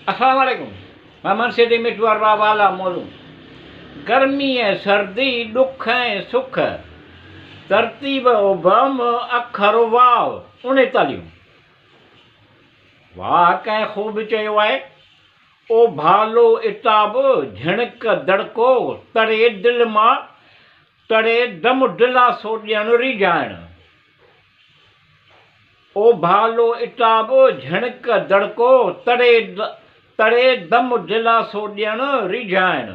अस्सलाम वालेकुम। मैं मुंशी मिठवार वाला मोलूं। गर्मी है सर्दी दुख है सुख, तरतीब उभम अखर वाव 39। वाह कंहिं ख़ूब चयो आहे, ओ भालो इताब झिणक दड़को तड़े दिल मां तड़े दम दिलासो ॾियणु रिझाइण। ओ भालो इताब झिणक दड़को तड़े दम दिलासो ॾियणु रिझाइण।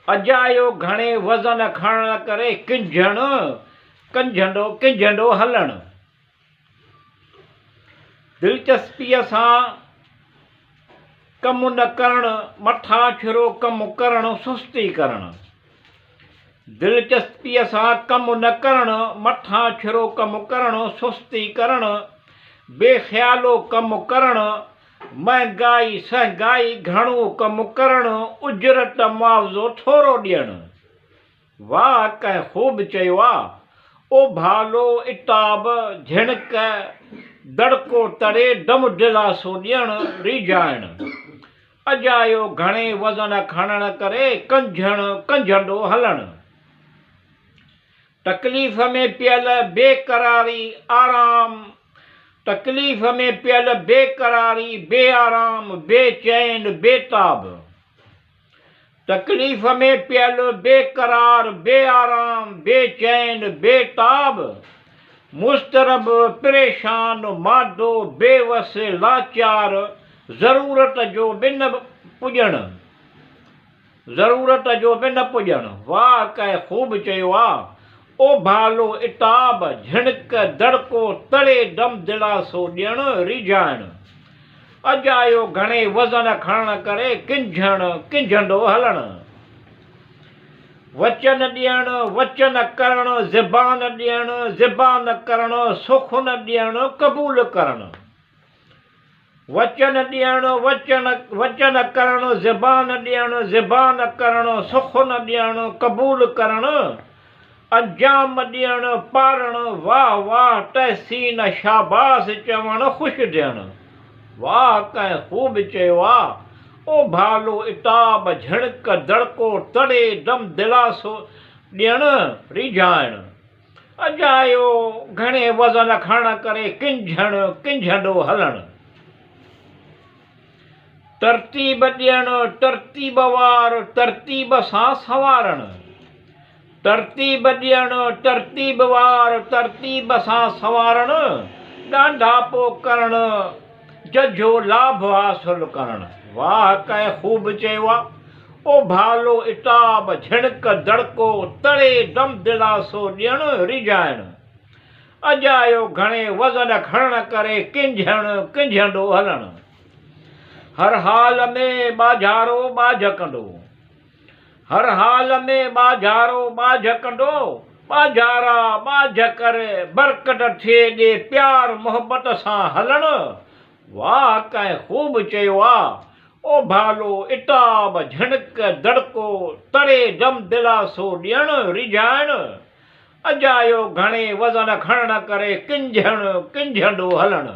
अजायो घणे वज़न खणण करे किंझंडो हलण। दिलचस्पीअ सां कमु न करण मथां छिरो कमु करण सुस्ती करण। दिलचस्पीअ सां कमु न करण मथां छिरो कमु करण सुस्ती करण। बेख़्यालो कमु करण महांगाई सहगाई घणो कमु करण उजरत मुआवज़ो थोरो ॾियणु। वाह कंहिं ख़ूब चयो आहे, ओ भालो इताब झिणक दड़को तड़े दम दिलासो ॾियणु रिझाइण। अजायो घणे वज़न खणण करे किंझंडो हलण। तकलीफ़ में पियल बेक़रारी बेआराम बेचैन बेताब। तकलीफ़ में पियल बेक़रार बेआराम बेचैन बेताब। मुस्तरब परेशान मादो बेवस लाचार ज़रूरत जो बि न पुॼण। वाह कंहिं ख़ूब चयो आहे, ओ भालो इताब झिणक दड़को तड़े दम दिलासो ॾियणु रिझाइण। अजायो घणे वज़न खणण करे किंझंडो हलण। वचन ॾियणु वचन करणु ज़बान ॾियणु ज़बान करणु सुख न ॾियणु क़बूल करणु। वचन ॾियणु वचन करणु ज़बान ॾियणु ज़बान करणु सुख न ॾियणु क़बूल करणु। अंजाम ॾियणु पारणु वाह वाह तहसीन शाबाश चवणु ख़ुशि थियणु। वाह कंहिं ख़ूब चयो आहे, ओ भालो इताब झिणक दड़को तड़े दम दिलासो ॾियणु रिझाइण। अजायो घणे वज़न खणण करे किंझंडो हलण। तरतीब ॾियणु तरतीब वार तरतीब सां संवारणु। तरतीब ॾियणु तरतीब वार तरतीब सां संवारणु। ॾांढापो करणु जझो लाभ हासिल करणु। वाह कंहिं ख़ूब चयो आहे, ओ भालो इताब झिणक दड़को तड़े दम दिलासो ॾियणु रिझाइण। अजायो घणे वज़न खणण करे किंझंडो हलण। हर हाल में बाझारो बाझ कंदो। हर हाल में बाझारो बाझ कंदो। बाझारा बाझ करे बरकत थिए ॾे प्यार मोहबत सां हलण। वाह कंहिं ख़ूब चयो आहे, ओ भालो इताब झिणक दड़को तड़े दम दिलासो ॾियणु रिझाइण। अजायो घणे वज़न खणण करे किंझंडो हलण।